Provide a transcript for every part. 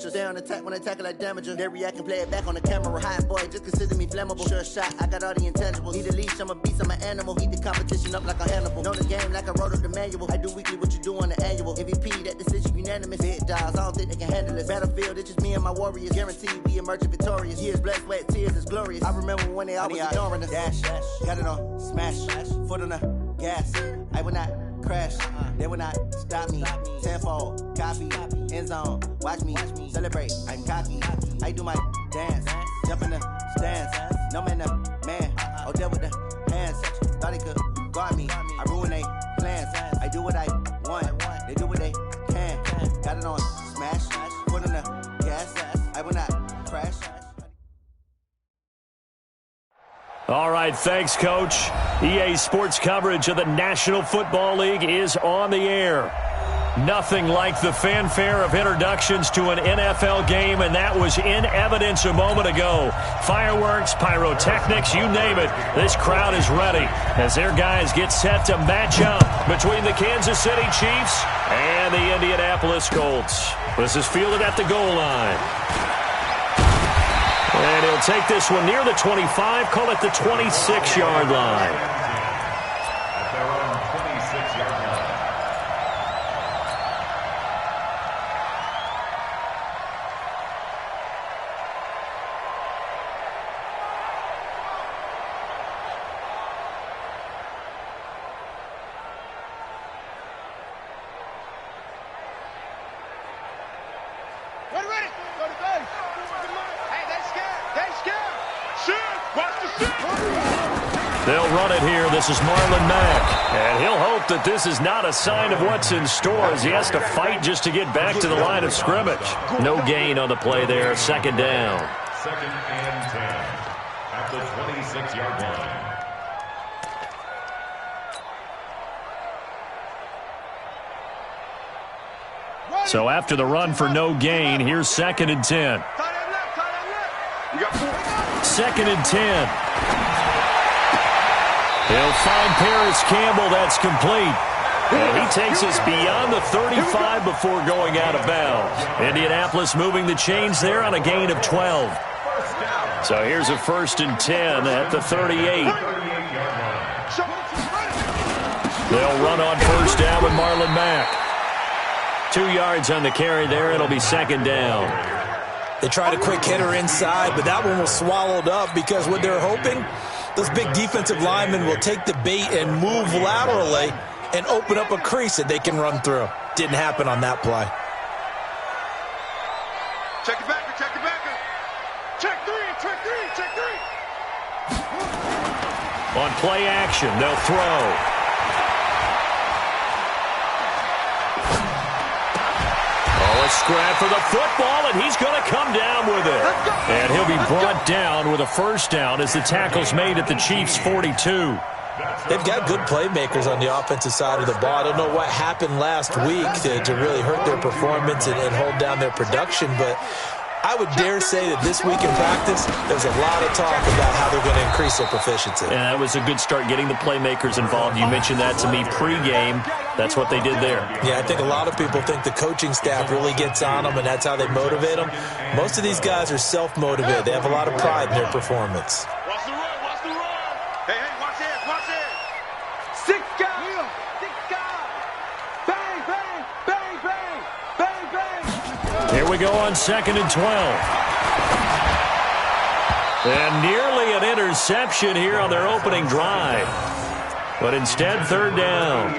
Stay on attack when I tackle like damager. They react and play it back on the camera. Hot boy, just consider me flammable. Sure shot, I got all the intangibles. Need a leash, I'm a beast, I'm an animal. Eat the competition up like a Hannibal. Know the game like I wrote up the manual. I do weekly what you do on the annual. MVP, that decision unanimous. Big dials, I don't think they can handle it. Battlefield, it's just me and my warriors. Guaranteed we emerge victorious. Years, blood, sweat, tears, is glorious. I remember when they always ignoring us. Dash, got it on, smash, foot on the gas. I will not crash, they will not stop me. Tenfold, copy, end zone, watch me celebrate. I'm cocky, I do my dance, jump in the stands. No man, man, oh there with the hands. Thought they could guard me, I ruin they plans. I do what I want, they do what they can. Got it on, smash, foot on the gas. I will not crash. All right, thanks, Coach. EA Sports coverage of the National Football League is on the air. Nothing like the fanfare of introductions to an NFL game, and that was in evidence a moment ago. Fireworks, pyrotechnics, you name it. This crowd is ready as their guys get set to match up between the Kansas City Chiefs and the Indianapolis Colts. This is fielded at the goal line. And he'll take this one near the 25, call it the 26-yard line. At their own 26-yard line. Ready. Go to base. Hey, they scared. Shoot. Watch the shoot. They'll run it here. This is Marlon Mack. And he'll hope that this is not a sign of what's in store as he has to fight just to get back to the line of scrimmage. No gain on the play there. Second down. 2nd and 10 at the 26-yard line. So after the run for no gain, here's 2nd and 10. 2nd and 10. He'll find Paris Campbell. That's complete. And he takes us beyond the 35 before going out of bounds. Indianapolis moving the chains there on a gain of 12. So here's a 1st and 10 at the 38. They'll run on 1st down with Marlon Mack. 2 yards on the carry there. It'll be 2nd down. They tried a quick hitter inside, but that one was swallowed up because what they're hoping, those big defensive linemen will take the bait and move laterally and open up a crease that they can run through. Didn't happen on that play. Check it back. Check three. On play action, they'll throw. A scrap for the football, and he's going to come down with it. And he'll be brought down with a 1st down as the tackle's made at the Chiefs' 42. They've got good playmakers on the offensive side of the ball. I don't know what happened last week to really hurt their performance and hold down their production, but I would dare say that this week in practice, there's a lot of talk about how they're going to increase their proficiency. And that was a good start, getting the playmakers involved. You mentioned that to me pregame. That's what they did there. Yeah, I think a lot of people think the coaching staff really gets on them, and that's how they motivate them. Most of these guys are self-motivated. They have a lot of pride in their performance. Watch the run. Hey, watch it. 6 guys. Bang. Here we go on 2nd and 12. And nearly an interception here on their opening drive. But instead, 3rd down.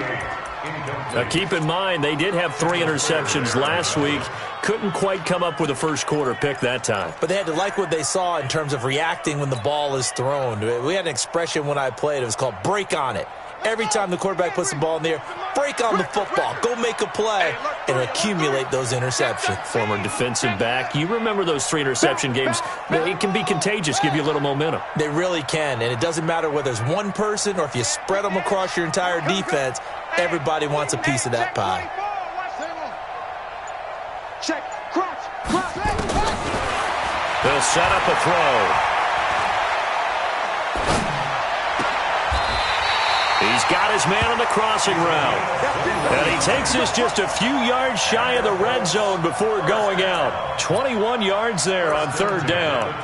Now, keep in mind, they did have 3 interceptions last week. Couldn't quite come up with a first quarter pick that time. But they had to like what they saw in terms of reacting when the ball is thrown. We had an expression when I played. It was called break on it. Every time the quarterback puts the ball in the air, break on the football. Go make a play and accumulate those interceptions. Former defensive back. You remember those 3 interception games. It can be contagious, give you a little momentum. They really can, and it doesn't matter whether it's one person or if you spread them across your entire defense. Everybody wants a piece of that pie. Check, crotch. They'll set up a throw. He He's got his man on the crossing route. And he takes us just a few yards shy of the red zone before going out. 21 yards there on third down.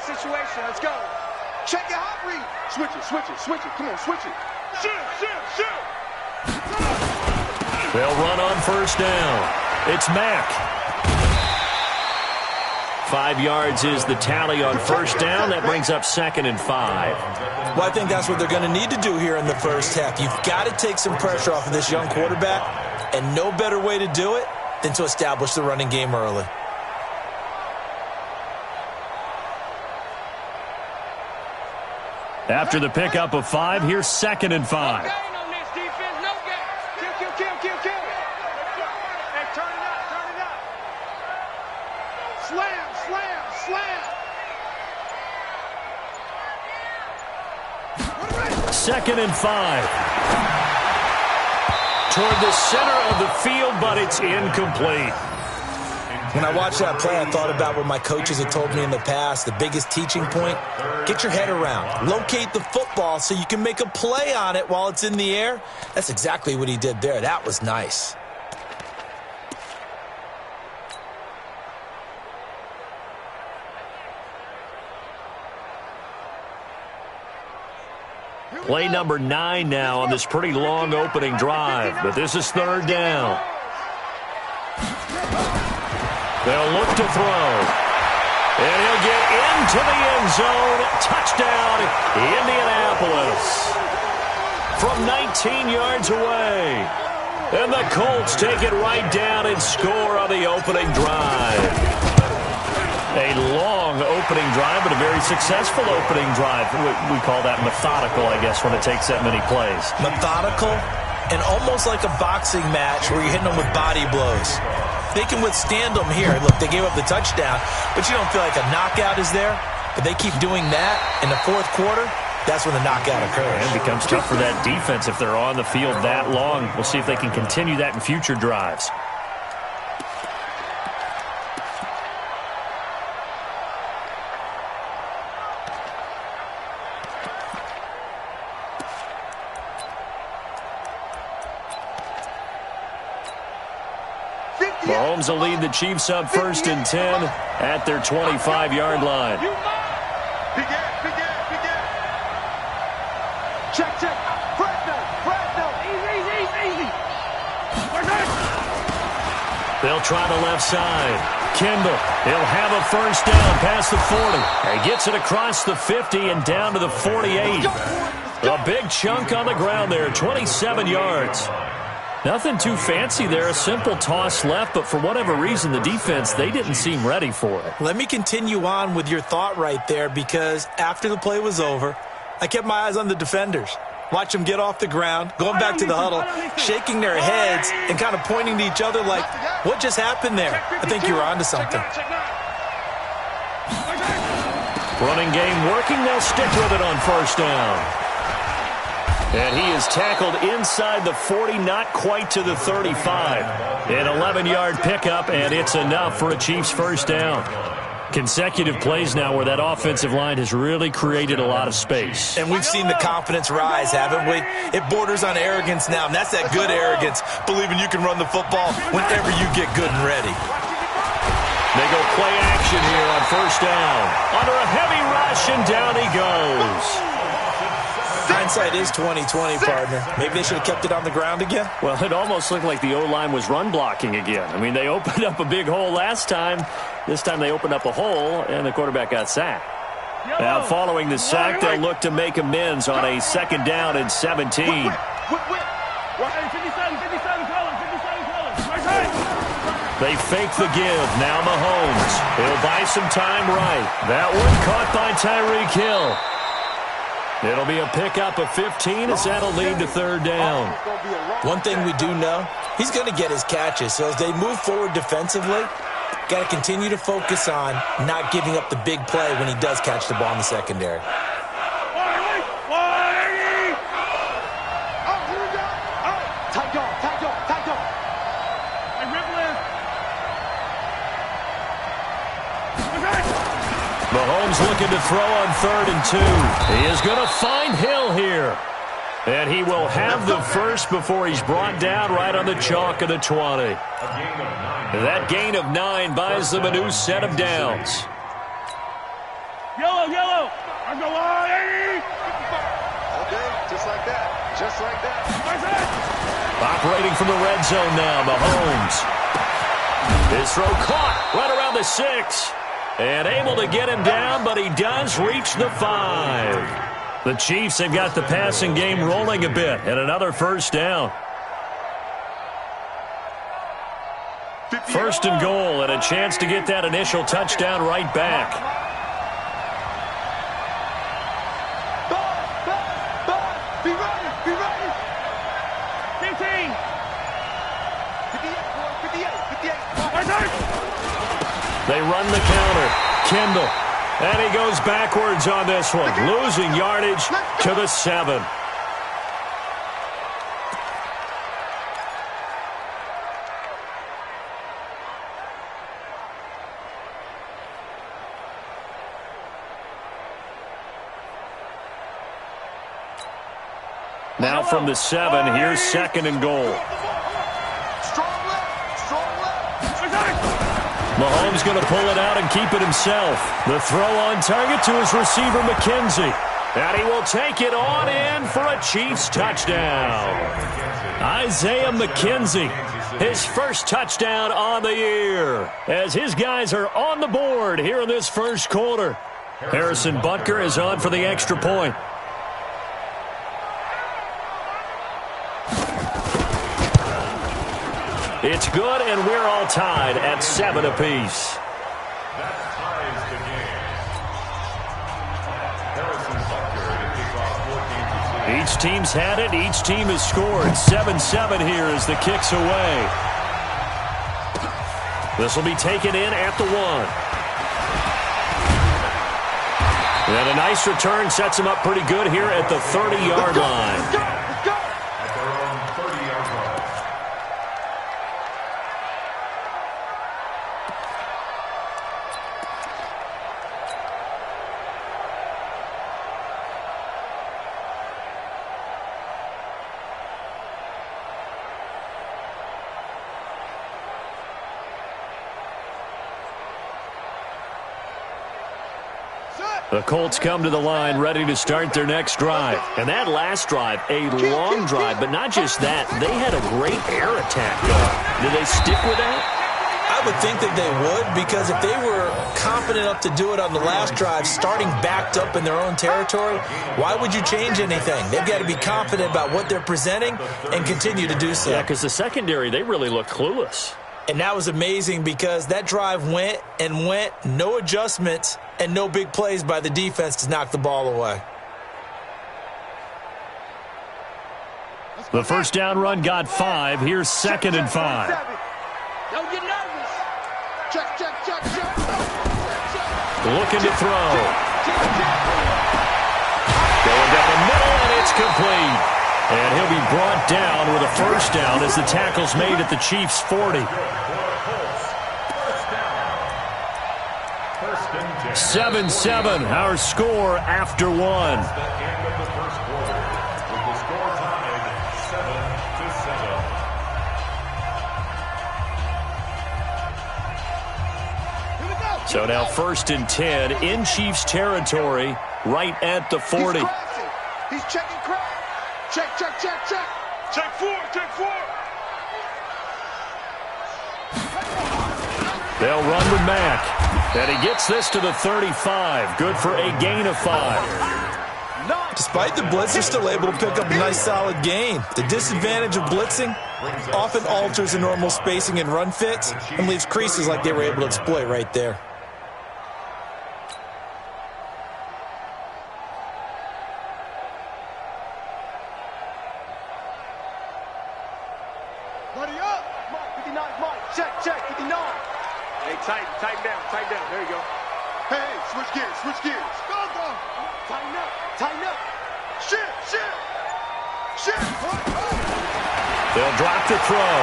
Situation. Let's go. Check your hot read. Switch it, switch it, switch it. Come on, switch it. Shoot, shoot, shoot. They'll run on first down. It's Mack. 5 yards is the tally on first down. That brings up 2nd and 5. Well, I think that's what they're going to need to do here in the first half. You've got to take some pressure off of this young quarterback, and no better way to do it than to establish the running game early. After the pickup of 5, here's 2nd and 5. No gain on this defense. No gain. Kill, kill, kill, kill, kill. Hey, turn it up, turn it up. Slam, slam, slam. 2nd and 5. Toward the center of the field, but it's incomplete. When I watched that play, I thought about what my coaches had told me in the past. The biggest teaching point, get your head around. Locate the football so you can make a play on it while it's in the air. That's exactly what he did there. That was nice. Play number 9 now on this pretty long opening drive, but this is third down. They'll look to throw. And he'll get into the end zone. Touchdown, Indianapolis. From 19 yards away. And the Colts take it right down and score on the opening drive. A long opening drive, but a very successful opening drive. We call that methodical, I guess, when it takes that many plays. Methodical and almost like a boxing match where you're hitting them with body blows. They can withstand them here. Look, they gave up the touchdown, but you don't feel like a knockout is there. But they keep doing that in the fourth quarter. That's when the knockout occurs. And it becomes tough for that defense if they're on the field that long. We'll see if they can continue that in future drives. Mahomes will lead the Chiefs up 1st and 10 at their 25-yard line. Begin. Check. Fresno. Easy. They'll try the left side. Kendall, he'll have a first down past the 40. He gets it across the 50 and down to the 48. A big chunk on the ground there, 27 yards. Nothing too fancy there, a simple toss left, but for whatever reason, the defense, they didn't seem ready for it. Let me continue on with your thought right there, because after the play was over, I kept my eyes on the defenders. Watch them get off the ground, going back to the huddle, shaking their heads and kind of pointing to each other like, what just happened there? I think you were onto something. Running game working, they'll stick with it on first down. And he is tackled inside the 40, not quite to the 35. An 11-yard pickup, and it's enough for a Chiefs first down. Consecutive plays now where that offensive line has really created a lot of space. And we've seen the confidence rise, haven't we? It borders on arrogance now, and that's that good arrogance, believing you can run the football whenever you get good and ready. They go play action here on first down. Under a heavy rush, and down he goes. Hindsight is 20/20, partner. Maybe they should have kept it on the ground again. Well, it almost looked like the O-line was run blocking again. I mean, they opened up a big hole last time. This time they opened up a hole, and the quarterback got sacked. Now, following the sack, they'll look to make amends on a 2nd down and 17. They fake the give. Now Mahomes. He'll buy some time right. That one caught by Tyreek Hill. It'll be a pickup of 15 as that'll lead to third down. One thing we do know, he's going to get his catches. So as they move forward defensively, got to continue to focus on not giving up the big play when he does catch the ball in the secondary. Mahomes looking to throw on 3rd and 2. He is going to find Hill here. And he will have the first before he's brought down right on the chalk of the 20. That gain of 9 buys them a new set of downs. Yellow, yellow. I'm the line. Okay, just like that. Just like that. Operating from the red zone now, Mahomes. His throw caught right around the 6. And able to get him down, but he does reach the 5. The Chiefs have got the passing game rolling a bit, and another first down. 1st and goal, and a chance to get that initial touchdown right back. Be ready, be ready. 15. 58, 58. They run the counter. Kendall. And he goes backwards on this one, losing yardage to the 7. Now from the 7, here's 2nd and goal. Mahomes going to pull it out and keep it himself. The throw on target to his receiver, McKenzie. And he will take it on in for a Chiefs touchdown. Isaiah McKenzie, his first touchdown on the year, as his guys are on the board here in this first quarter. Harrison Butker is on for the extra point. It's good, and we're all tied at 7 apiece. That ties the game. Harrison Butker to kick off 14-6. Each team's had it. Each team has scored. 7-7 here as the kick's away. This will be taken in at the 1. And a nice return sets him up pretty good here at the 30-yard line. The Colts come to the line ready to start their next drive. And that last drive, a long drive, but not just that. They had a great air attack going. Did they stick with that? I would think that they would, because if they were confident enough to do it on the last drive, starting backed up in their own territory, why would you change anything? They've got to be confident about what they're presenting and continue to do so. Yeah, because the secondary, they really look clueless. And that was amazing because that drive went and went, no adjustments, and no big plays by the defense to knock the ball away. The first down run got 5. Here's 2nd and 5. Don't get nervous. Check, check, check, check. Looking to throw. Going down the middle, and it's complete. And he'll be brought down with a first down as the tackle's made at the Chiefs' 40. 7-7, our score after 1. The end of the first quarter, with the score tied 7-7. So now 1st and 10 in Chiefs territory, right at the 40. He's checking crowd. Check, check, check, check. Check 4, check 4. They'll run with Mack. And he gets this to the 35. Good for a gain of 5. Despite the blitz, they're still able to pick up a nice solid gain. The disadvantage of blitzing often alters the normal spacing and run fits and leaves creases like they were able to exploit right there. Buddy up. Mike, 59, Mike. Check, check, 59. Hey, tighten down. There you go. Hey, switch gears. Go. Tighten up. Shit. They'll drop the throw.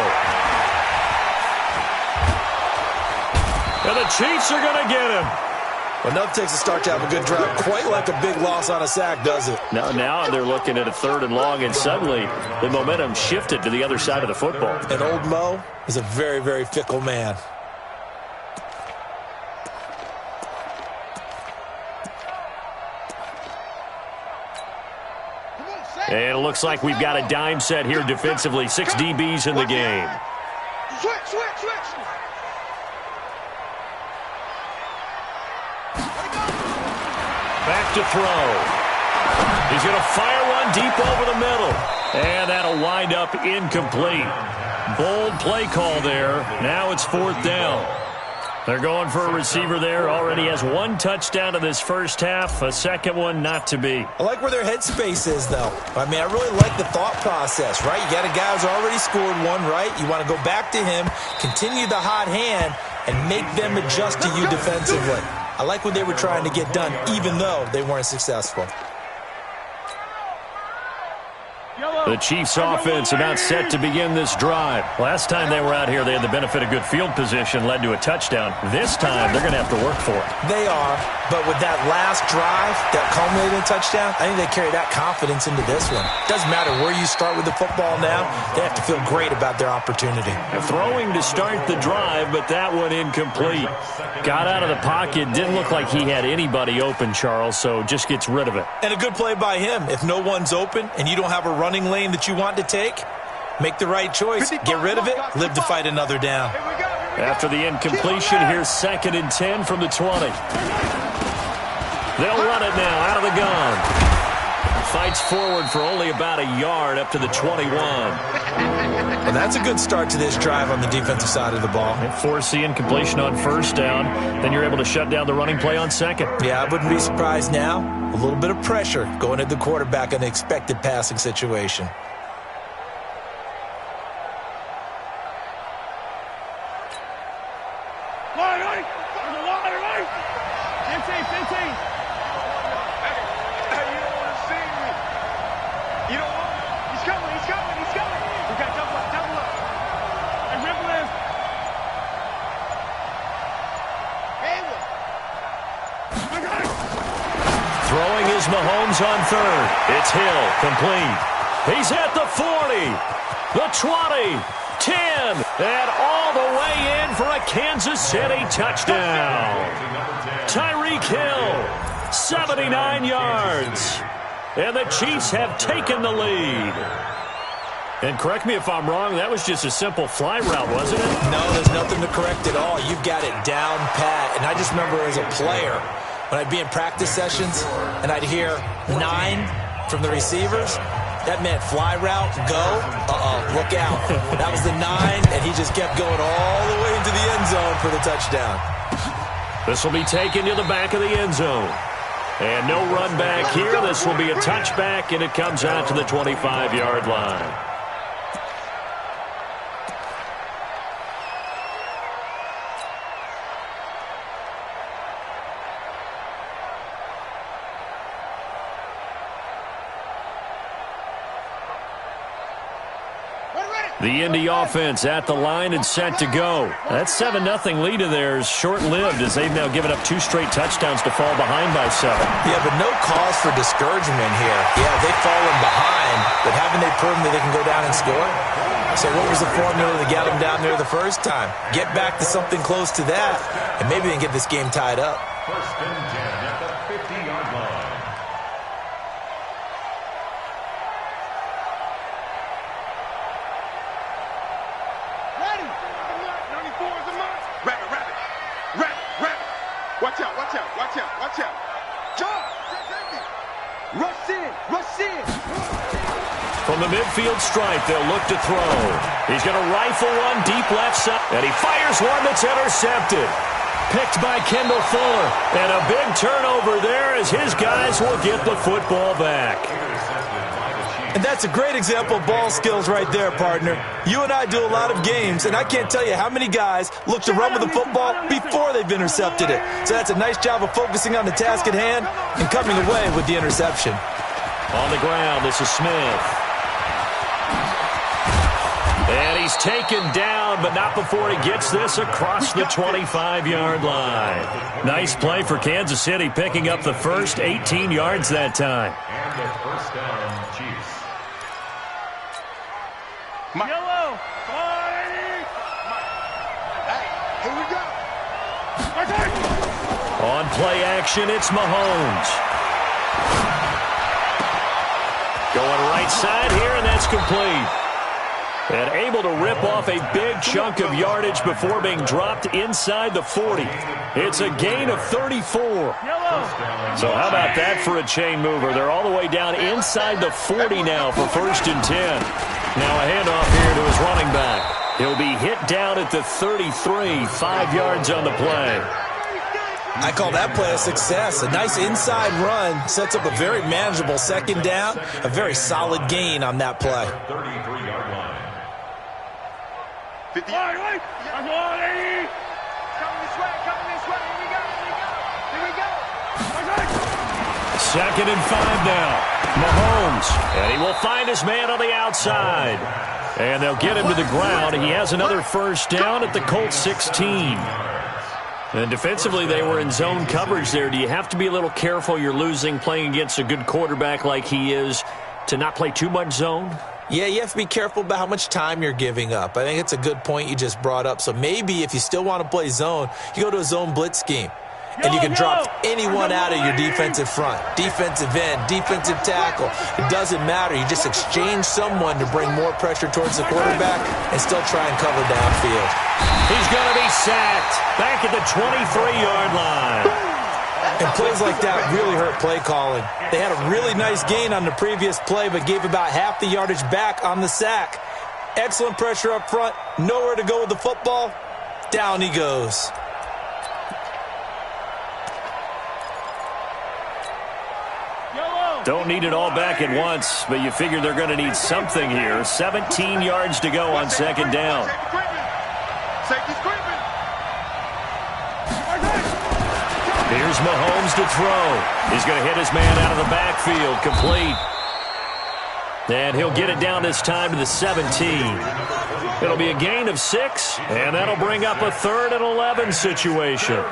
And the Chiefs are going to get him. Well, nothing takes a start to have a good drive. Quite like a big loss on a sack, does it? Now they're looking at a 3rd and long, and suddenly the momentum shifted to the other side of the football. And old Mo is a very, very fickle man. And it looks like we've got a dime set here defensively. 6 DBs in the game. Switch. Back to throw. He's going to fire one deep over the middle. And that'll wind up incomplete. Bold play call there. Now it's 4th down. They're going for a receiver there. Already has 1 touchdown in this first half. A second one not to be. I like where their headspace is, though. I mean, I really like the thought process, right? You got a guy who's already scored one, right? You want to go back to him, continue the hot hand, and make them adjust to you defensively. I like what they were trying to get done, even though they weren't successful. The Chiefs offense about set to begin this drive. Last time they were out here, they had the benefit of good field position, led to a touchdown. This time, they're going to have to work for it. They are, but with that last drive that culminated in a touchdown, I think they carry that confidence into this one. Doesn't matter where you start with the football now, they have to feel great about their opportunity. Throwing to start the drive, but that one incomplete. Got out of the pocket, didn't look like he had anybody open, Charles, so just gets rid of it. And a good play by him. If no one's open and you don't have a running lane that you want to take, make the right choice. Get rid of it, live to fight another down. After the incompletion, here's 2nd and 10 from the 20. They'll run it now out of the gun. Fights forward for only about a yard up to the 21. Well, that's a good start to this drive on the defensive side of the ball. And force the incompletion on 1st down. Then you're able to shut down the running play on 2nd. Yeah, I wouldn't be surprised now. A little bit of pressure going at the quarterback in an expected passing situation. Throwing is Mahomes on 3rd. It's Hill, complete. He's at the 40, the 20, 10, and all the way in for a Kansas City touchdown. Tyreek Hill, 79 yards. And the Chiefs have taken the lead. And correct me if I'm wrong, that was just a simple fly route, wasn't it? No, there's nothing to correct at all. You've got it down pat. And I just remember as a player, when I'd be in practice sessions and I'd hear 9 from the receivers, that meant fly route, go, look out. That was the 9, and he just kept going all the way into the end zone for the touchdown. This will be taken to the back of the end zone. And no run back here. This will be a touchback, and it comes out to the 25-yard line. The Indy offense at the line and set to go. That 7-0 lead of theirs short-lived as they've now given up 2 straight touchdowns to fall behind by 7. Yeah, but no cause for discouragement here. Yeah, they've fallen behind, but haven't they proven that they can go down and score? So what was the formula to get them down there the first time? Get back to something close to that, and maybe they can get this game tied up. 1st and 10 at the 50-yard line. Watch out. John, rush in. From the midfield stripe, they'll look to throw. He's going to rifle one deep left side, and he fires one that's intercepted. Picked by Kendall Fuller, and a big turnover there as his guys will get the football back. And that's a great example of ball skills right there, partner. You and I do a lot of games, and I can't tell you how many guys look to run with the football before they've intercepted it. So that's a nice job of focusing on the task at hand and coming away with the interception. On the ground, this is Smith. And he's taken down, but not before he gets this across the 25-yard line. Nice play for Kansas City, picking up the first 18 yards that time. And the first down, Cheifs. Yellow. Hey, here we go. On play action, it's Mahomes. Going right side here, and that's complete. And able to rip off a big chunk of yardage before being dropped inside the 40. It's a gain of 34. So how about that for a chain mover? They're all the way down inside the 40 now for 1st and 10. Now a handoff here to his running back. He'll be hit down at the 33, 5 yards on the play. I call that play a success. A nice inside run sets up a very manageable 2nd down. A very solid gain on that play. 33-yard line. 50 yards. Coming this way. Here we go. 2nd and 5 now. Mahomes, and he will find his man on the outside. And they'll get him to the ground. He has another 1st down at the Colts 16. And defensively, they were in zone coverage there. Do you have to be a little careful? You're losing, playing against a good quarterback like he is, to not play too much zone? Yeah, you have to be careful about how much time you're giving up. I think it's a good point you just brought up. So maybe if you still want to play zone, you go to a zone blitz scheme. And you can drop anyone out of your defensive front, defensive end, defensive tackle. It doesn't matter. You just exchange someone to bring more pressure towards the quarterback and still try and cover downfield. He's going to be sacked back at the 23-yard line. And plays like that really hurt play calling. They had a really nice gain on the previous play, but gave about half the yardage back on the sack. Excellent pressure up front. Nowhere to go with the football. Down he goes. Don't need it all back at once, but you figure they're going to need something here. 17 yards to go on 2nd down. Here's Mahomes to throw. He's going to hit his man out of the backfield. Complete. And he'll get it down this time to the 17. It'll be a gain of 6, and that'll bring up a 3rd and 11 situation.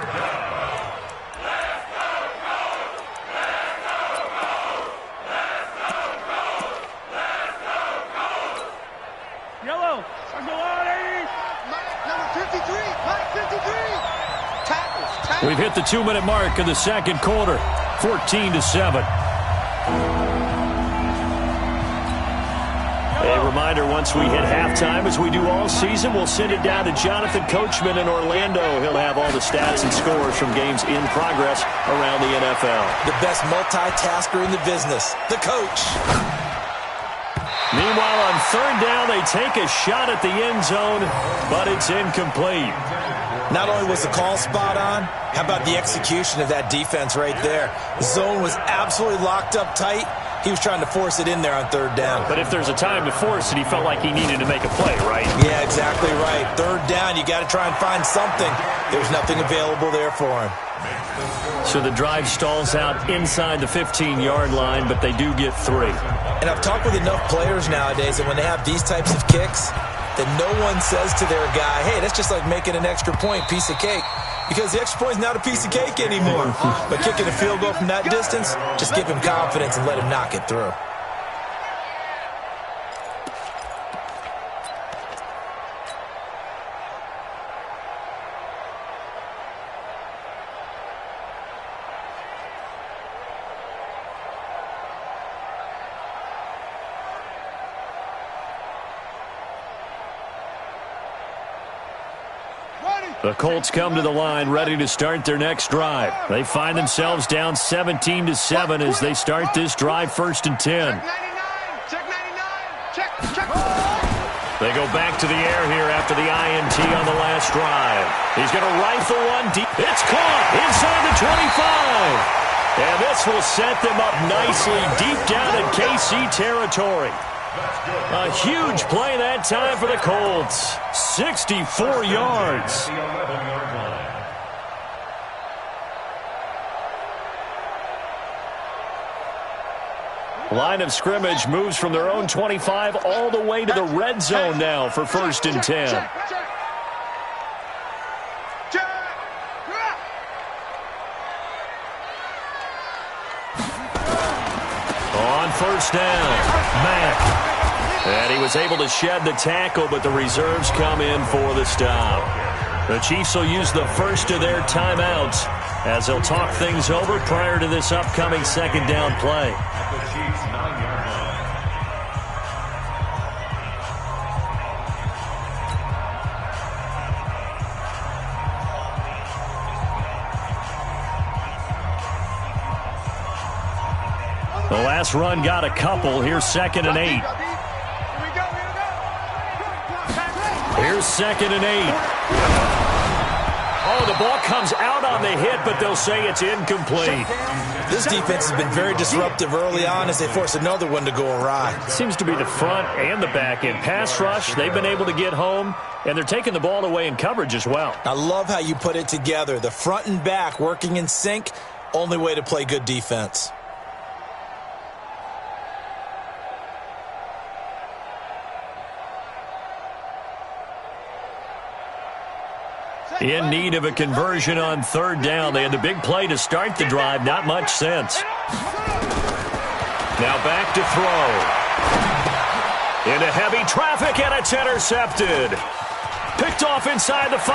We've hit the 2-minute mark in the 2nd quarter, 14-7. A reminder, once we hit halftime, as we do all season, we'll send it down to Jonathan Coachman in Orlando. He'll have all the stats and scores from games in progress around the NFL. The best multitasker in the business, the coach. Meanwhile, on 3rd down, they take a shot at the end zone, but it's incomplete. Not only was the call spot on, how about the execution of that defense right there? The zone was absolutely locked up tight. He was trying to force it in there on 3rd down. But if there's a time to force it, he felt like he needed to make a play, right? Yeah, exactly right. 3rd down, you got to try and find something. There's nothing available there for him. So the drive stalls out inside the 15-yard line, but they do get 3. And I've talked with enough players nowadays that when they have these types of kicks, that no one says to their guy, hey, that's just like making an extra point, piece of cake. Because the extra point is not a piece of cake anymore. But kicking a field goal from that distance, just give him confidence and let him knock it through. The Colts come to the line ready to start their next drive. They find themselves down 17-7 as they start this drive 1st and 10. They go back to the air here after the INT on the last drive. He's going to rifle one deep. It's caught inside the 25. And this will set them up nicely deep down in KC territory. A huge play that time for the Colts. 64 yards. Line of scrimmage moves from their own 25 all the way to the red zone now for 1st and 10. On 1st down, Mack. And he was able to shed the tackle, but the reserves come in for the stop. The Chiefs will use the first of their timeouts as they'll talk things over prior to this upcoming 2nd down play. The Chiefs' 9-yard line. The last run got a couple. Here's 2nd and 8. Here's 2nd and 8. Oh, the ball comes out on the hit, but they'll say it's incomplete. This defense has been very disruptive early on as they force another one to go awry. Seems to be the front and the back end. Pass rush, they've been able to get home, and they're taking the ball away in coverage as well. I love how you put it together. The front and back working in sync, only way to play good defense. In need of a conversion on 3rd down. They had the big play to start the drive. Not much sense. Now back to throw. Into heavy traffic, and it's intercepted. Picked off inside the 5.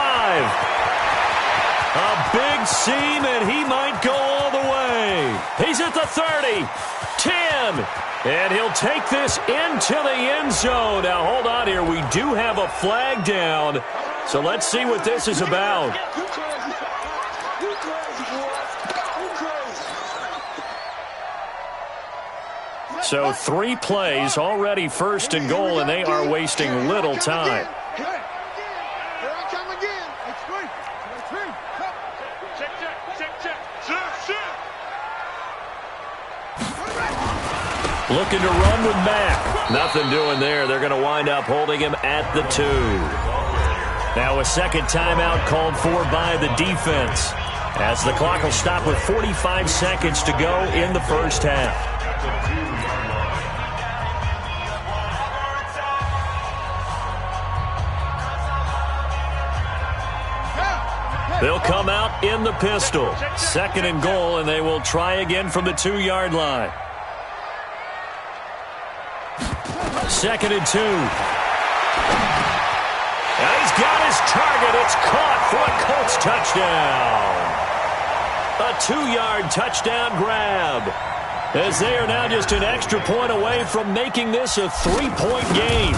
A big seam, and he might go all the way. He's at the 30, 10, and he'll take this into the end zone. Now, hold on here. We do have a flag down. So let's see what this is about. So 3 plays, already 1st and goal, and they are wasting little time. Looking to run with Mack. Nothing doing there. They're going to wind up holding him at the 2. Now a 2nd timeout called for by the defense as the clock will stop with 45 seconds to go in the 1st half. They'll come out in the pistol. 2nd and goal, and they will try again from the 2-yard line. 2nd and 2. And he's got his target. It's caught for a Colts touchdown. A 2-yard touchdown grab. As they are now just an extra point away from making this a 3-point game.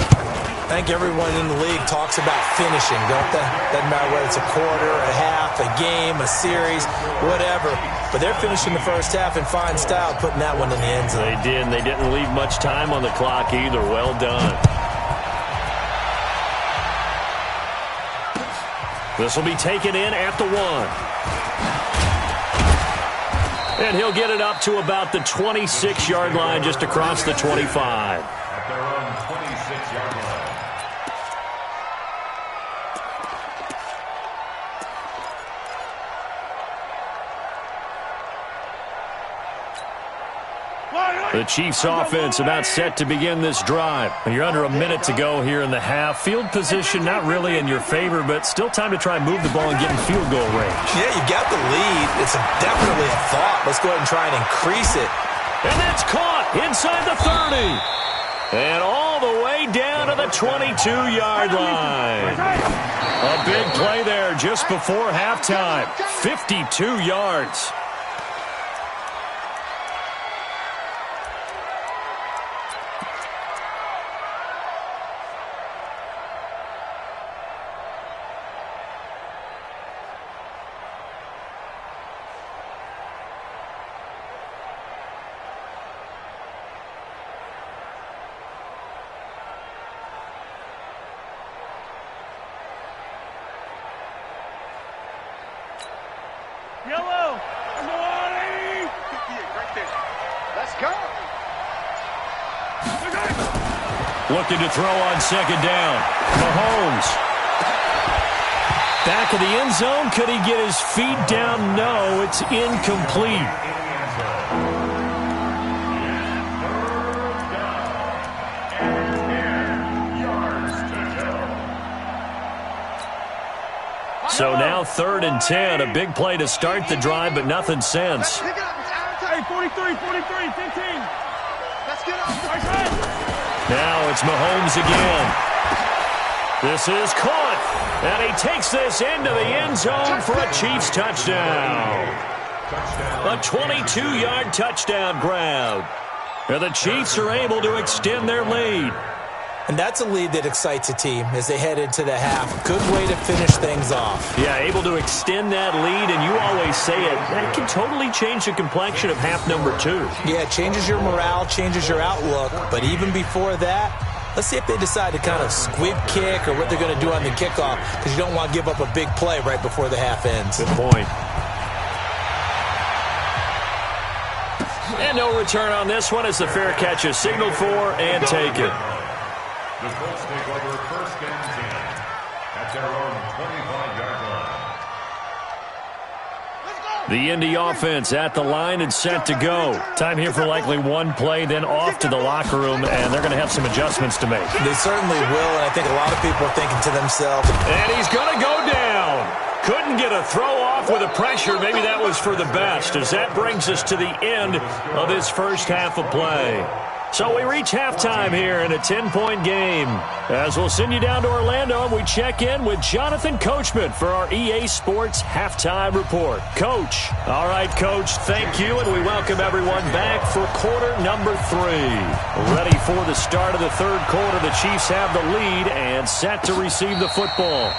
I think everyone in the league talks about finishing, don't they? Doesn't matter whether it's a quarter, a half, a game, a series, whatever. But they're finishing the 1st half in fine style, putting that one in the end zone. They did, and they didn't leave much time on the clock either. Well done. This will be taken in at the 1. And he'll get it up to about the 26-yard line, just across the 25. At their own 26-yard line. The Chiefs offense about set to begin this drive. You're under a minute to go here in the half. Field position not really in your favor, but still time to try and move the ball and get in field goal range. Yeah, you got the lead. It's definitely a thought. Let's go ahead and try and increase it. And that's caught inside the 30. And all the way down to the 22-yard line. A big play there just before halftime. 52 yards. Yellow. Right there. Let's go. Looking to throw on 2nd down. Mahomes. Back of the end zone. Could he get his feet down? No, it's incomplete. Now 3rd and 10. A big play to start the drive, but nothing since. Hey, 43, 15. Let's get up. Now it's Mahomes again. This is caught, and he takes this into the end zone for a Chiefs touchdown. A 22-yard touchdown grab. And the Chiefs are able to extend their lead. And that's a lead that excites a team as they head into the half. Good way to finish things off. Yeah, able to extend that lead, and you always say it, that can totally change the complexion of half number 2. Yeah, it changes your morale, changes your outlook. But even before that, let's see if they decide to kind of squib kick or what they're going to do on the kickoff, because you don't want to give up a big play right before the half ends. Good point. And no return on this one as the fair catch is signaled for and taken. The Colts take over 1st and 10 at their own 25-yard line. The Indy offense at the line and set to go. Time here for likely one play, then off to the locker room, and they're going to have some adjustments to make. They certainly will, and I think a lot of people are thinking to themselves, and he's going to go down. Couldn't get a throw off with the pressure. Maybe that was for the best, as that brings us to the end of this first half of play. So we reach halftime here in a 10-point game. As we'll send you down to Orlando, and we check in with Jonathan Coachman for our EA Sports Halftime Report. Coach. All right, Coach, thank you, and we welcome everyone back for quarter number 3. Ready for the start of the 3rd quarter. The Chiefs have the lead and set to receive the football.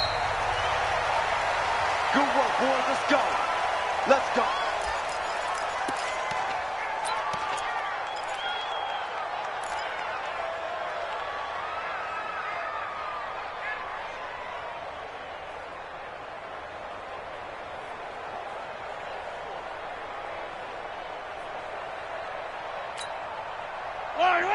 Good work, boys. Let's go. Let's go.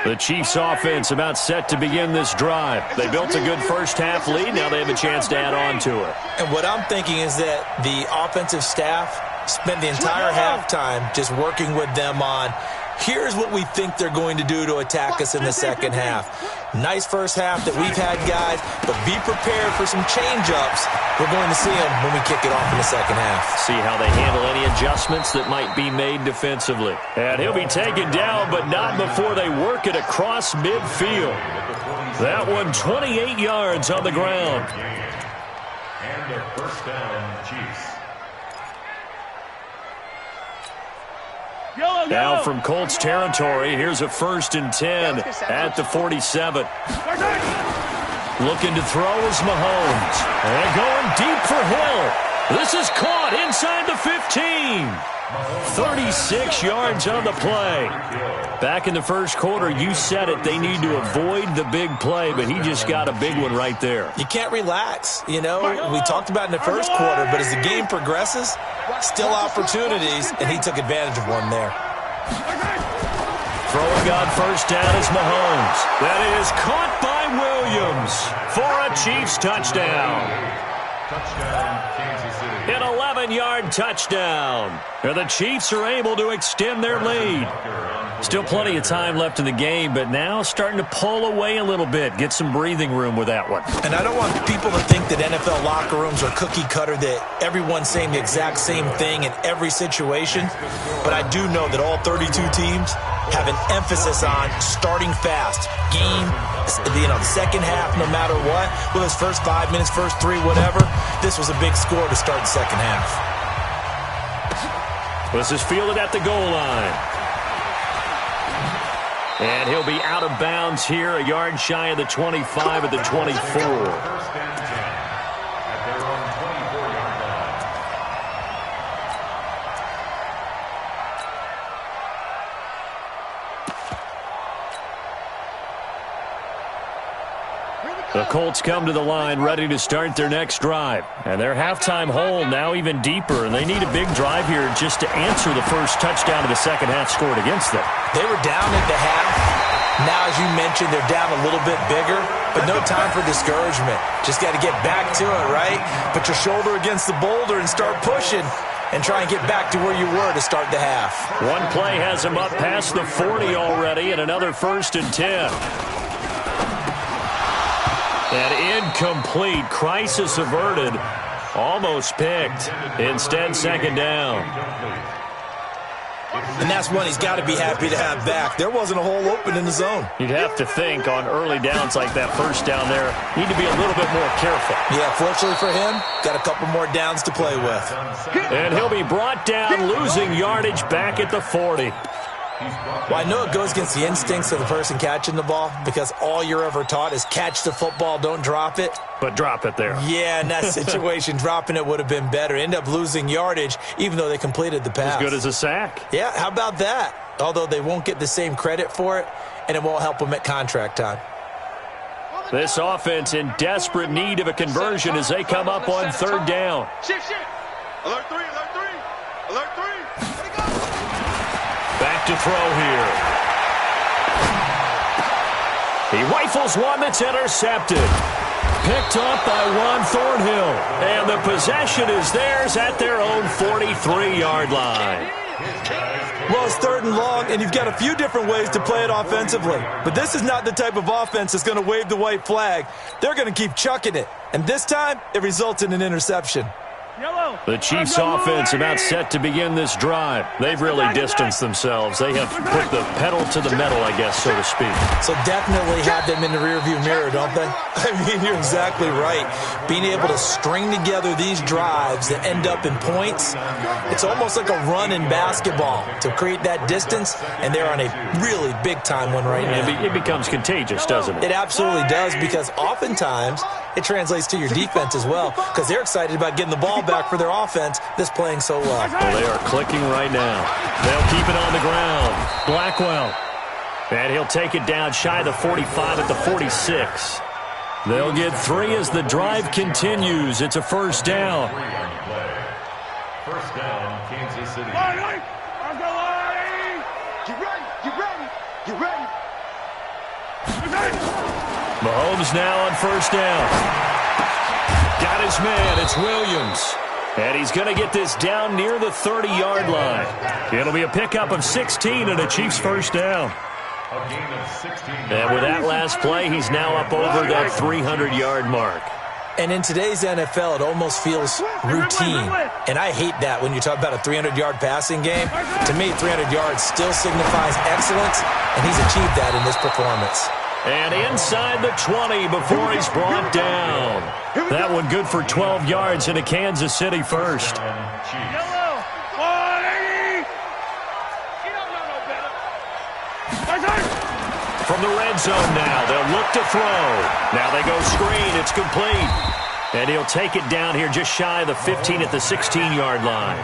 The Chiefs offense about set to begin this drive. They built a good first half lead. Now they have a chance to add on to it. And what I'm thinking is that the offensive staff spent the entire halftime just working with them on, here's what we think they're going to do to attack us in the second half. Nice first half that we've had, guys, but be prepared for some change-ups. We're going to see them when we kick it off in the second half. See how they handle any adjustments that might be made defensively. And he'll be taken down, but not before they work it across midfield. That one 28 yards on the ground. And a 1st down, Chiefs. Now from Colts territory, here's a 1st and 10 at the 47. Looking to throw is Mahomes. And going deep for Hill. This is caught inside the 15. 36 yards on the play. Back in the first quarter, you said it, they need to avoid the big play, but he just got a big one right there. You can't relax. You know, we talked about in the first quarter, but as the game progresses, still opportunities, and he took advantage of one there. Throwing on 1st down is Mahomes. That is caught by Williams for a Chiefs touchdown. Touchdown, Kansas City. An 11-yard touchdown. And the Chiefs are able to extend their lead. Still plenty of time left in the game, but now starting to pull away a little bit. Get some breathing room with that one. And I don't want people to think that NFL locker rooms are cookie cutter, that everyone's saying the exact same thing in every situation. But I do know that all 32 teams have an emphasis on starting fast. Game, the second half, no matter what. Well, his first 5 minutes, first 3, whatever. This was a big score to start the second half. This is fielded at the goal line. And he'll be out of bounds here, a yard shy of the 25 at the 24. 1st and 10 at their own 24-yard line. The Colts come to the line ready to start their next drive. And their halftime hole now even deeper, and they need a big drive here just to answer the first touchdown of the second half scored against them. They were down at the half. Now, as you mentioned, they're down a little bit bigger, but no time for discouragement. Just got to get back to it, right? Put your shoulder against the boulder and start pushing and try and get back to where you were to start the half. One play has them up past the 40 already, and another 1st and 10. And incomplete. Crisis averted. Almost picked. Instead, second down. And that's one he's got to be happy to have back. There wasn't a hole open in the zone. You'd have to think on early downs like that first down there, need to be a little bit more careful. Yeah, fortunately for him, got a couple more downs to play with. And he'll be brought down, losing yardage back at the 40. Well, I know it goes against the instincts of the person catching the ball because all you're ever taught is catch the football, don't drop it. But drop it there. Yeah, in that situation, dropping it would have been better. End up losing yardage, even though they completed the pass. As good as a sack. Yeah, how about that? Although they won't get the same credit for it, and it won't help them at contract time. This offense in desperate need of a conversion as they come up on third down. Shift. Alert 3, alert 3. Alert 3. Back to throw here. He rifles one that's intercepted. Picked up by Juan Thornhill. And the possession is theirs at their own 43-yard line. Well, it's third and long, and you've got a few different ways to play it offensively. But this is not the type of offense that's going to wave the white flag. They're going to keep chucking it. And this time, it results in an interception. The Chiefs offense about set to begin this drive. They've really distanced themselves. They have put the pedal to the metal, I guess, so to speak. So definitely have them in the rearview mirror, don't they? I mean, you're exactly right. Being able to string together these drives that end up in points, it's almost like a run in basketball to create that distance, and they're on a really big-time one right now. It becomes contagious, doesn't it? It absolutely does, because oftentimes it translates to your defense as well, because they're excited about getting the ball back for their offense that's playing so well. Well, they are clicking right now. They'll keep it on the ground. Blackwell. And he'll take it down shy of the 45 at the 46. They'll get 3 as the drive continues. It's a first down. First down, Kansas City. Get ready. Get ready. Mahomes now on first down. Got his man. It's Williams. And he's going to get this down near the 30-yard line. It'll be a pickup of 16 and a Chiefs first down. A gain of 16. And with that last play, he's now up over that 300-yard mark. And in today's NFL, it almost feels routine. And I hate that when you talk about a 300-yard passing game. To me, 300 yards still signifies excellence, and he's achieved that in this performance. And inside the 20 before he's brought down. That one good for 12 yards into Kansas City first. From the red zone now, they'll look to throw. Now they go screen. It's complete. And he'll take it down here just shy of the 15 at the 16-yard line.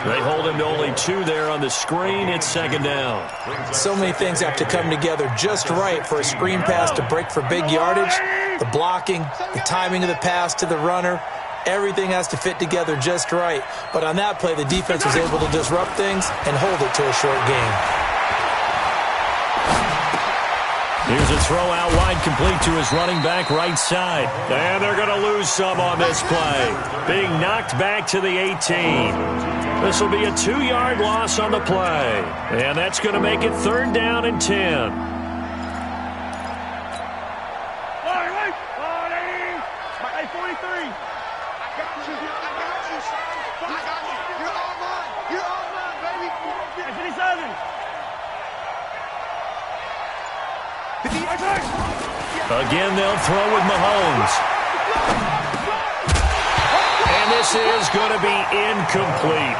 They hold him to only 2 there on the screen. It's second down. So many things have to come together just right for a screen pass to break for big yardage. The blocking, the timing of the pass to the runner, everything has to fit together just right. But on that play, the defense was able to disrupt things and hold it to a short game. Here's a throw out wide, complete to his running back right side. And they're going to lose some on this play. Being knocked back to the 18. This will be a 2-yard loss on the play. And that's going to make it third down and 10. Hey, 43. I got you. You're all mine, baby. Hey, 57. Again, they'll throw with Mahomes. And this is going to be incomplete.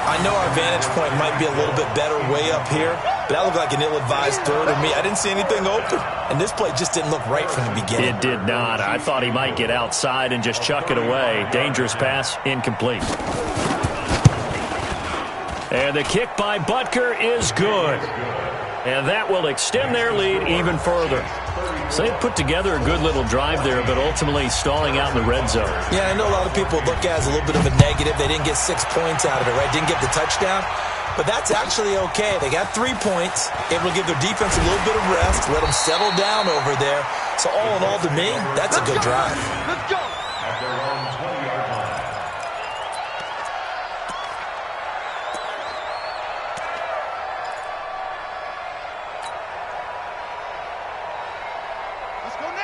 I know our vantage point might be a little bit better way up here, but that looked like an ill-advised throw to me. I didn't see anything open, and this play just didn't look right from the beginning. It did not. I thought he might get outside and just chuck it away. Dangerous pass, incomplete. And the kick by Butker is good. And that will extend their lead even further. So they put together a good little drive there, but ultimately stalling out in the red zone. Yeah, I know a lot of people look at it as a little bit of a negative. They didn't get 6 points out of it, right? Didn't get the touchdown. But that's actually okay. They got 3 points. Able to give their defense a little bit of rest, let them settle down over there. So all in all, to me, that's a good drive. Let's go. At their own 20-yard line.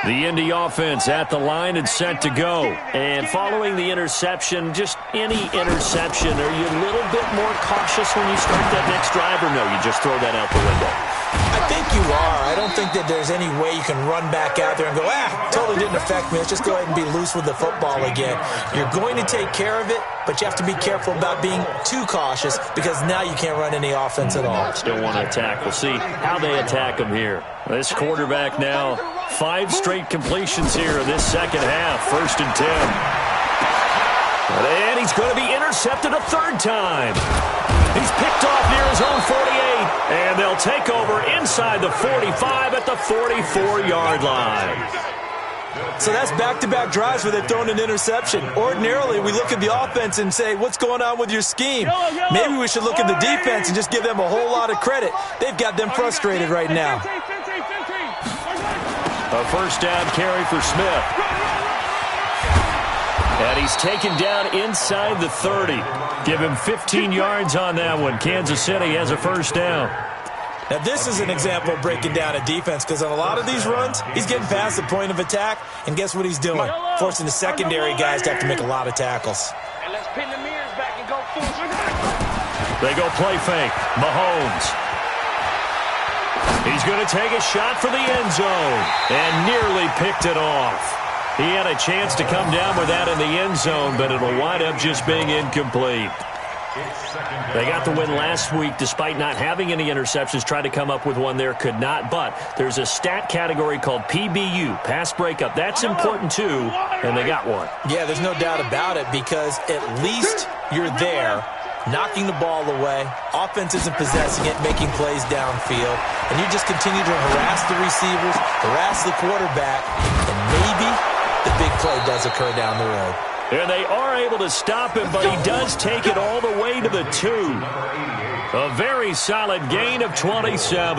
The Indy offense at the line and set to go. And following the interception, just any interception, are you a little bit more cautious when you start that next drive, or no, you just throw that out the window? I think you are. I don't think that there's any way you can run back out there and go, totally didn't affect me. Let's just go ahead and be loose with the football again. You're going to take care of it, but you have to be careful about being too cautious because now you can't run any offense at all. Still want to attack. We'll see how they attack him here. This quarterback now, 5 straight completions here in this second half. 1st and 10. And he's going to be intercepted a 3rd time. He's picked off near his own 48, and they'll take over inside the 45 at the 44-yard line. So that's back-to-back drives where they've thrown an interception. Ordinarily, we look at the offense and say, what's going on with your scheme? Maybe we should look at the defense and just give them a whole lot of credit. They've got them frustrated right now. A 1st down carry for Smith. And he's taken down inside the 30. Give him 15 yards on that one. Kansas City has a 1st down. Now, this is an example of breaking down a defense because on a lot of these runs, he's getting past the point of attack, and guess what he's doing? Forcing the secondary guys to have to make a lot of tackles. And let's pin the mirrors back and go full. They go play fake. Mahomes. He's going to take a shot for the end zone and nearly picked it off. He had a chance to come down with that in the end zone, but it'll wind up just being incomplete. They got the win last week despite not having any interceptions. Tried to come up with one there, could not. But there's a stat category called PBU, pass breakup. That's important too, and they got one. Yeah, there's no doubt about it because at least you're there, knocking the ball away. Offense isn't possessing it, making plays downfield. And you just continue to harass the receivers, harass the quarterback, and maybe the big play does occur down the road. And they are able to stop him, but he does take it all the way to the 2. A very solid gain of 27.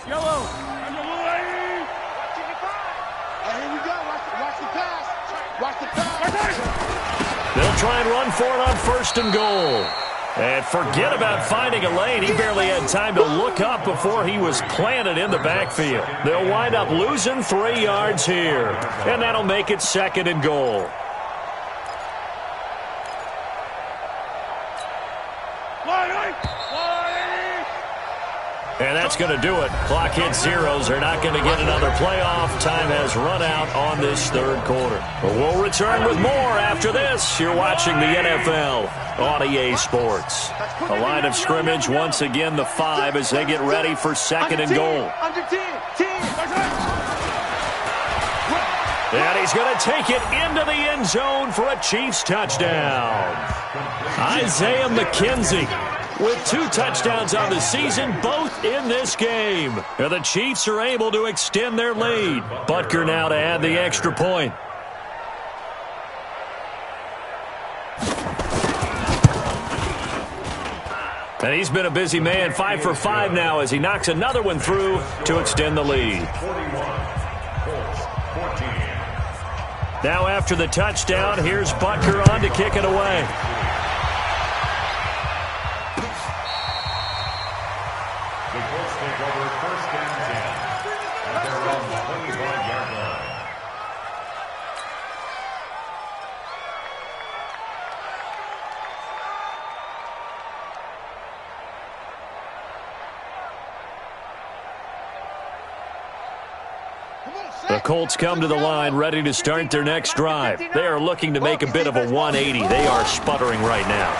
Yellow. On your little lady. Here we go. Watch the pass. Watch the pass. They'll try and run for it on 1st and goal. And forget about finding a lane. He barely had time to look up before he was planted in the backfield. They'll wind up losing 3 yards here. And that'll make it 2nd and goal. And that's going to do it. Clock hits zeros. They're not going to get another playoff. Time has run out on this 3rd quarter. But we'll return with more after this. You're watching the NFL on EA Sports. A line of scrimmage, once again the 5 as they get ready for 2nd and goal. Under 10. And he's going to take it into the end zone for a Chiefs touchdown. Isaiah McKenzie with 2 touchdowns on the season, both in this game. And the Chiefs are able to extend their lead. Butker now to add the extra point. And he's been a busy man, 5 for 5 now as he knocks another one through to extend the lead. Now after the touchdown, here's Butker on to kick it away. The Colts take over 1st and 10 at their own 25-yard line. The Colts come to the line ready to start their next drive. They are looking to make a bit of a 180. They are sputtering right now.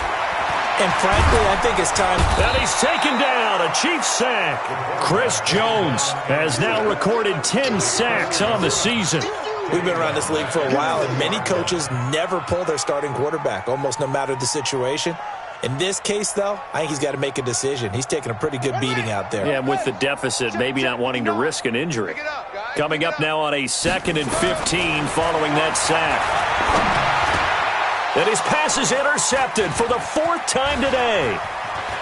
And frankly, I think it's time. And he's taken down, a Chiefs sack. Chris Jones has now recorded 10 sacks on the season. We've been around this league for a while, and many coaches never pull their starting quarterback, almost no matter the situation. In this case, though, I think he's got to make a decision. He's taking a pretty good beating out there. Yeah, with the deficit, maybe not wanting to risk an injury. Coming up now on a 2nd and 15 following that sack. And his pass is intercepted for the 4th time today.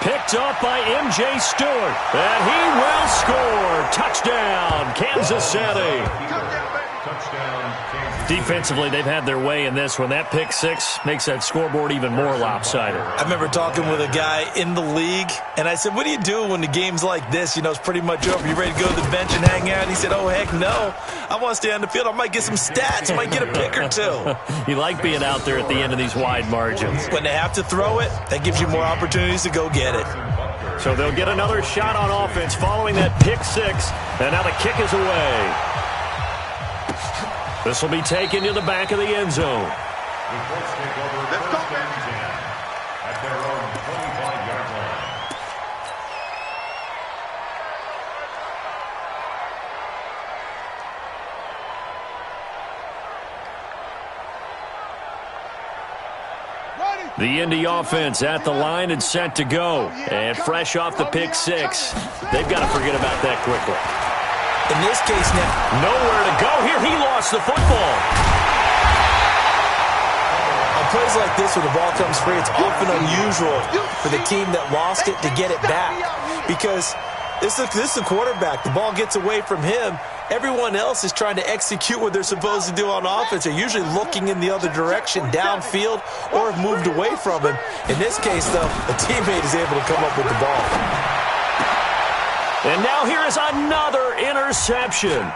Picked up by M.J. Stewart. And he will score. Touchdown, Kansas City. Defensively, they've had their way in this one. That pick six makes that scoreboard even more lopsided. I remember talking with a guy in the league, and I said, what do you do when the game's like this? You know, it's pretty much over. You ready to go to the bench and hang out? And he said, oh, heck no. I want to stay on the field. I might get some stats. I might get a pick or two. You like being out there at the end of these wide margins. When they have to throw it, that gives you more opportunities to go get it. So they'll get another shot on offense following that pick six. And now the kick is away. This will be taken to the back of the end zone. The Colts take over first and 10 at their own 25-yard line. The Indy offense at the line and set to go. And fresh off the pick six, they've got to forget about that quickly. In this case now, nowhere to go here. He lost the football. On plays like this where the ball comes free, it's often unusual for the team that lost it to get it back. Because this is the quarterback. The ball gets away from him. Everyone else is trying to execute what they're supposed to do on offense. They're usually looking in the other direction, downfield, or have moved away from him. In this case, though, a teammate is able to come up with the ball. And now here is another interception.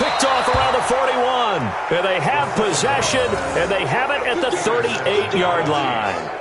Picked off around the 41. And they have possession, and they have it at the 38-yard line.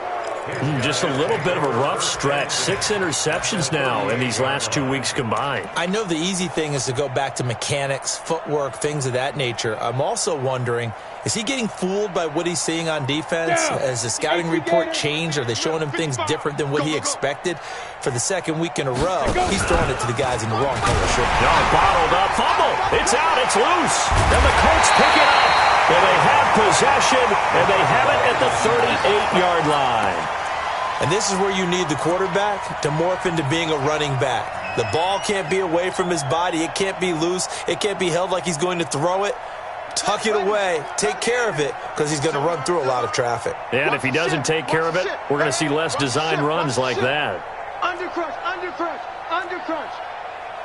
Just a little bit of a rough stretch. 6 interceptions now in these last 2 weeks combined. I know the easy thing is to go back to mechanics, footwork, things of that nature. I'm also wondering, is he getting fooled by what he's seeing on defense? Has the scouting report changed? Are they showing him things different than what he expected? For the second week in a row, he's throwing it to the guys in the wrong color shirt. No, bottled up. Fumble. It's out. It's loose. And the Colts pick it up. And they have possession, and they have it at the 38-yard line. And this is where you need the quarterback to morph into being a running back. The ball can't be away from his body. It can't be loose. It can't be held like he's going to throw it. Tuck it away. Take care of it because he's going to run through a lot of traffic. And if he doesn't take care of it, we're going to see less design runs like that. Under crunch, under crunch, under crunch.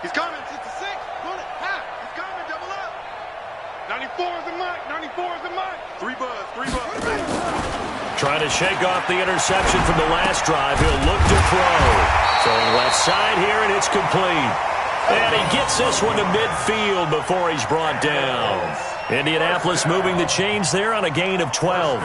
He's coming. It's the 6. Run it. Half. He's coming. Double up. 94 is the mark. 94 is the mark. 3 buzz. 3 buzz. Trying to shake off the interception from the last drive. He'll look to throw. Throwing left side here, and it's complete. And he gets this one to midfield before he's brought down. Indianapolis moving the chains there on a gain of 12.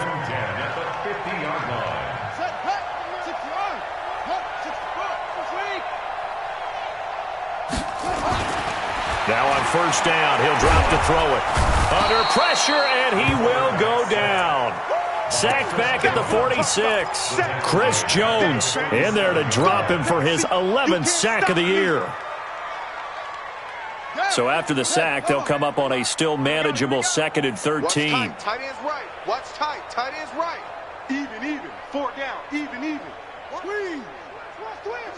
Now on first down, he'll drop to throw it. Under pressure, and he will go down. Sacked back at the 46. Chris Jones in there to drop him for his 11th sack of the year. So after the sack, they'll come up on a still manageable 2nd and 13. Tight end's right. Watch tight. Tight end's right. Even. 4 down. Even. Squeeze. Twist.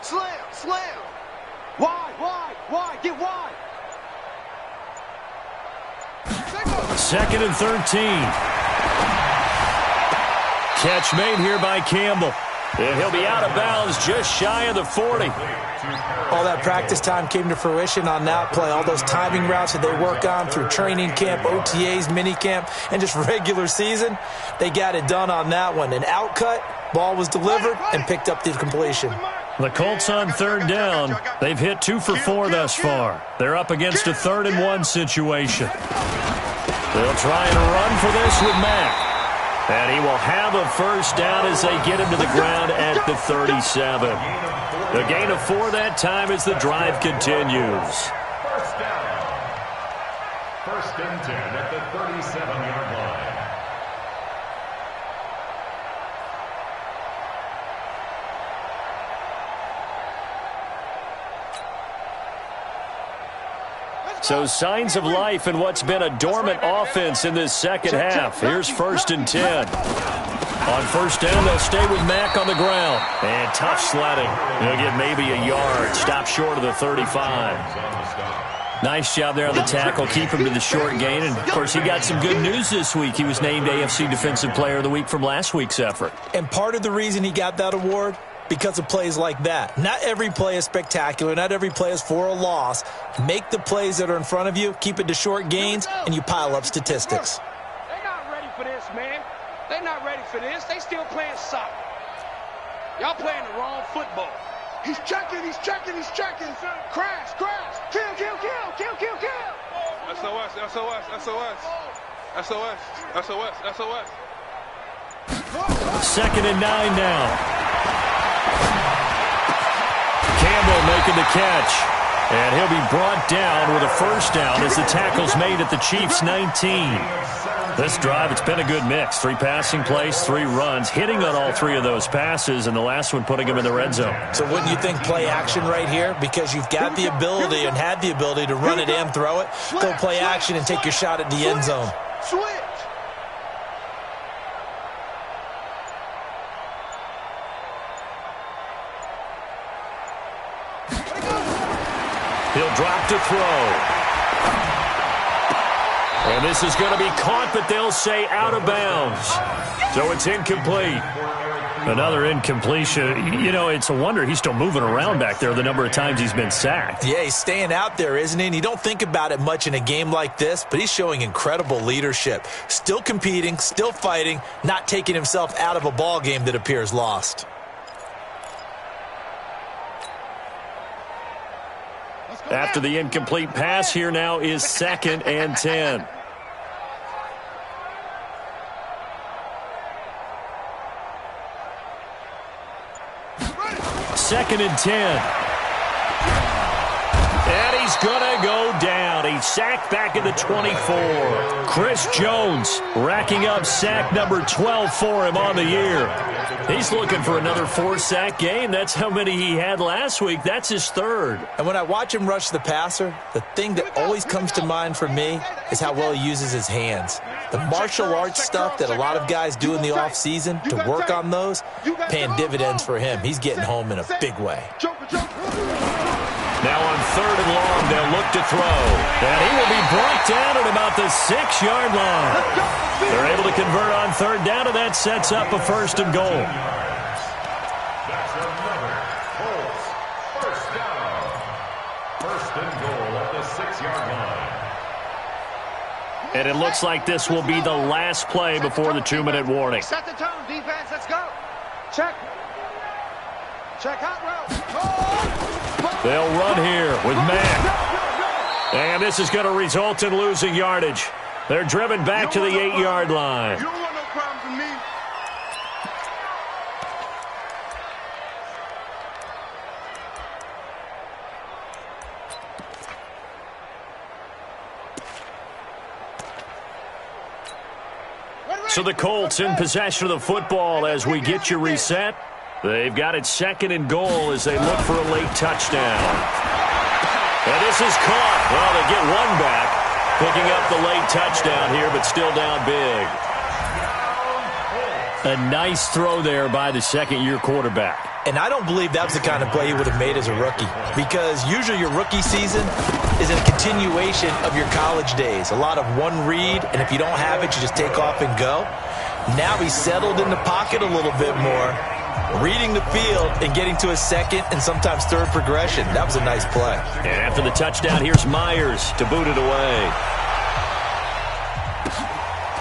Slam. Wide. Get wide. 2nd and 13. Catch made here by Campbell. And he'll be out of bounds just shy of the 40. All that practice time came to fruition on that play. All those timing routes that they work on through training camp, OTAs, minicamp, and just regular season, they got it done on that one. An outcut, ball was delivered, and picked up the completion. The Colts on 3rd down. They've hit 2 for 4 thus far. They're up against a 3rd and 1 situation. They'll try and run for this with Mack. And he will have a first down as they get him to the ground at the 37. The gain of 4 that time as the drive continues. First down. 1st and 10 at the 37-yard line. So signs of life in what's been a dormant offense in this second half. Here's 1st and 10. On first down, they'll stay with Mack on the ground. And tough sledding. He'll get maybe a yard. Stop short of the 35. Nice job there on the tackle. Keep him to the short gain. And, of course, he got some good news this week. He was named AFC Defensive Player of the Week from last week's effort. And part of the reason he got that award, because of plays like that. Not every play is spectacular. Not every play is for a loss. Make the plays that are in front of you, keep it to short gains, and you pile up statistics. They're not ready for this, man. They're not ready for this. They still playing soccer. Y'all playing the wrong football. He's checking, he's checking, he's checking. Crash, crash. Kill, kill, kill, kill, kill, kill. SOS, SOS, SOS. SOS, SOS, SOS. 2nd and 9 now. Campbell making the catch. And he'll be brought down with a first down as the tackle's made at the Chiefs' 19. This drive, it's been a good mix. 3 passing plays, 3 runs, hitting on all 3 of those passes, and the last one putting him in the red zone. So wouldn't you think play action right here? Because you've got the ability and had the ability to run it and throw it. Go play action and take your shot at the end zone. Switch. He'll drop to throw. And this is going to be caught, but they'll say out of bounds. So it's incomplete. Another incompletion. You know, it's a wonder he's still moving around back there the number of times he's been sacked. Yeah, he's staying out there, isn't he? And you don't think about it much in a game like this, but he's showing incredible leadership. Still competing, still fighting, not taking himself out of a ball game that appears lost. After the incomplete pass, here now is 2nd and 10. Second and 10. And he's going to go down. He's sacked back at the 24. Chris Jones racking up sack number 12 for him on the year. He's looking for another 4-sack game. That's how many he had last week. That's his 3rd. And when I watch him rush the passer, the thing that always comes to mind for me is how well he uses his hands. The martial arts stuff that a lot of guys do in the offseason to work on those, paying dividends for him. He's getting home in a big way. Now on 3rd and long, they'll look to throw. And he will be brought down at about the 6-yard line. They're able to convert on 3rd down, and that sets up a 1st and goal. That's another Colts first down. 1st and goal at the 6-yard line. And it looks like this will be the last play before the 2-minute warning. Set the tone, defense, let's go. Check. Check hot route. They'll run here with Mack. And this is going to result in losing yardage. They're driven back to the 8-yard line. You don't want no problems with me. So the Colts in possession of the football as we get you reset. They've got it 2nd and goal as they look for a late touchdown. And this is caught. Well, they get one back, picking up the late touchdown here, but still down big. A nice throw there by the 2nd-year quarterback. And I don't believe that was the kind of play he would have made as a rookie, because usually your rookie season is a continuation of your college days. A lot of one read, and if you don't have it, you just take off and go. Now he's settled in the pocket a little bit more, reading the field and getting to a 2nd and sometimes 3rd progression. That was a nice play. And after the touchdown, here's Myers to boot it away.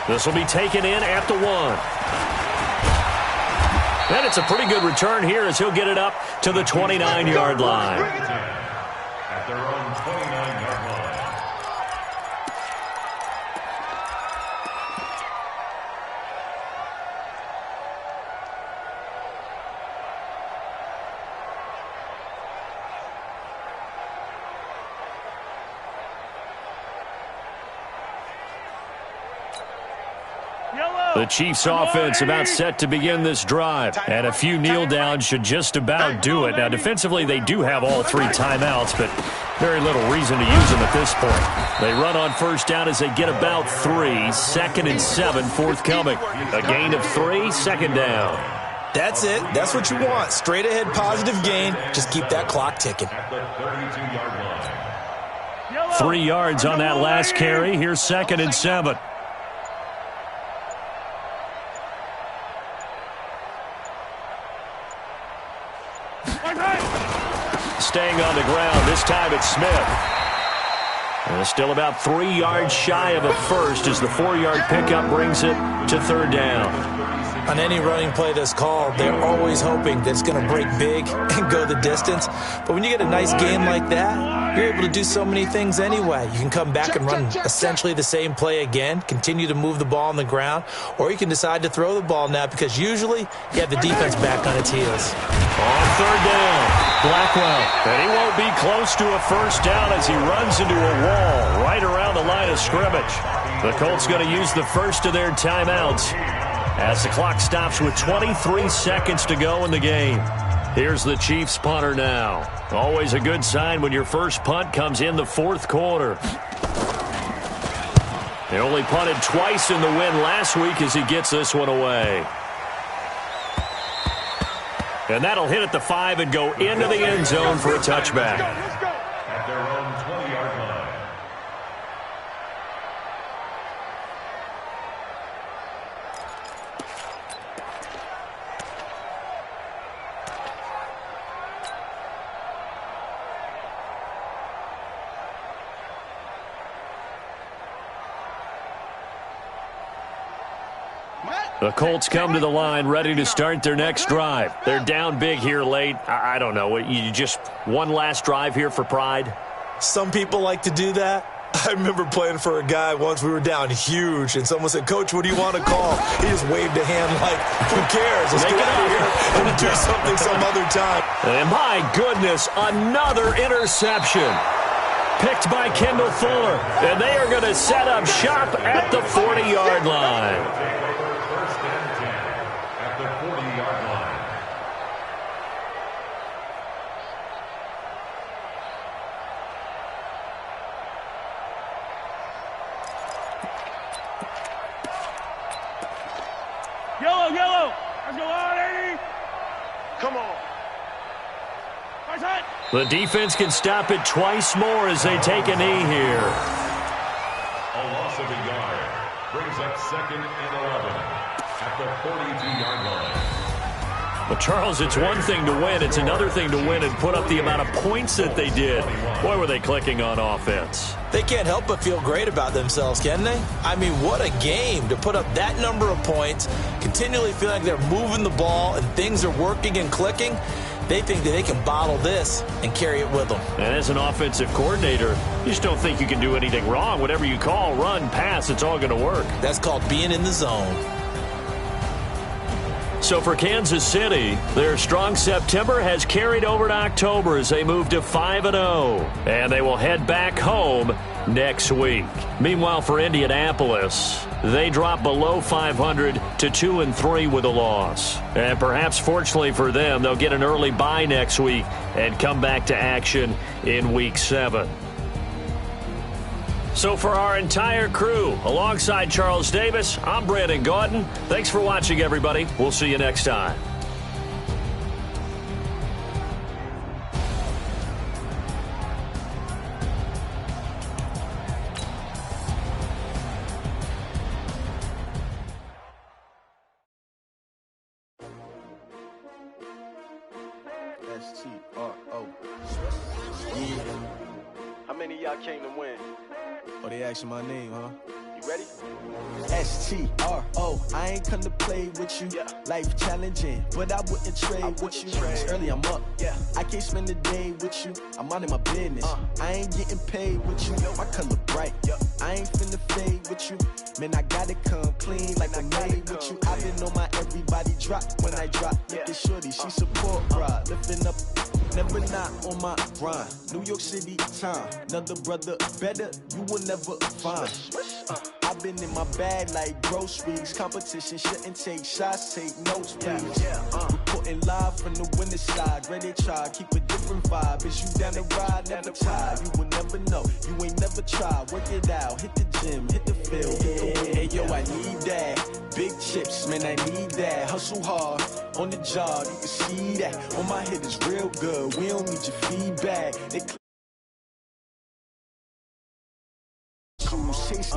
This will be taken in at the 1. And it's a pretty good return here as he'll get it up to the 29-yard line. At their own 29-yard line. The Chiefs offense about set to begin this drive, and a few kneel downs should just about do it. Now defensively they do have all 3 timeouts, but very little reason to use them at this point. They run on 1st down as they get about 3, 2nd and 7 forthcoming. A gain of 3, 2nd down. That's it. That's what you want. Straight ahead positive gain. Just keep that clock ticking. At the 32-yard line. 3 yards on that last carry. Here's 2nd and 7. staying on the ground. This time it's Smith. And still about 3 yards shy of a first as the 4-yard pickup brings it to third down. On any running play that's called, they're always hoping that it's going to break big and go the distance. But when you get a nice game like that, you're able to do so many things anyway. You can come back and run essentially the same play again, continue to move the ball on the ground, or you can decide to throw the ball now because usually you have the defense back on its heels. On third down, Blackwell. And he won't be close to a first down as he runs into a wall right around the line of scrimmage. The Colts going to use the first of their timeouts as the clock stops with 23 seconds to go in the game. Here's the Chiefs punter now. Always a good sign when your first punt comes in the fourth quarter. He only punted twice in the win last week as he gets this one away. And that'll hit at the 5 and go into the end zone for a touchback. At their own 20-yard line. The Colts come to the line ready to start their next drive. They're down big here late. I don't know. You just one last drive here for pride? Some people like to do that. I remember playing for a guy once. We were down huge, and someone said, "Coach, what do you want to call?" He just waved a hand like, "Who cares? Let's get out of here and do something some other time." And my goodness, another interception. Picked by Kendall Fuller. And they are going to set up shop at the 40-yard line. Yellow. Let's go on, 80. Come on. The defense can stop it twice more as they take a knee here. A loss of a yard brings up 2nd and 11 at the 42-yard line. But, Charles, it's one thing to win. It's another thing to win and put up the amount of points that they did. Boy, were they clicking on offense. They can't help but feel great about themselves, can they? I mean, what a game to put up that number of points, continually feeling like they're moving the ball and things are working and clicking. They think that they can bottle this and carry it with them. And as an offensive coordinator, you just don't think you can do anything wrong. Whatever you call, run, pass, it's all going to work. That's called being in the zone. So for Kansas City, their strong September has carried over to October as they move to 5-0. And they will head back home next week. Meanwhile, for Indianapolis, they drop below 500 to 2-3 with a loss. And perhaps fortunately for them, they'll get an early bye next week and come back to action in Week 7. So for our entire crew, alongside Charles Davis, I'm Brandon Gaudin. Thanks for watching, everybody. We'll see you next time. S-T-R-O. Yeah. How many of y'all came to win? Oh, they asking my name, huh? You ready? S-T-R-O, I ain't come to play with you. Yeah. Life challenging, but I wouldn't trade with you. It's early, I'm up. Yeah. I can't spend the day with you. I'm minding my business. I ain't getting paid with you. My color bright. I ain't finna fade with you. Man, I gotta come clean like I'm made with you. I've been on my everybody drop when I drop. Look at shorty, she support ride. Lifting up, never not on my grind. New York City time. Another brother better, you will never find. I've been in my bag like groceries. Competition shouldn't take shots, take notes, please. Reporting live from the winter side. Ready to try, keep a different vibe. Is you down the ride, never tired. You will never know, you ain't never tried. Work it out, hit the gym, hit the field. Hey, yo, I need that. Big chips, man, I need that. Hustle hard, on the job, you can see that. On my head is real good, we don't need your feedback. They chase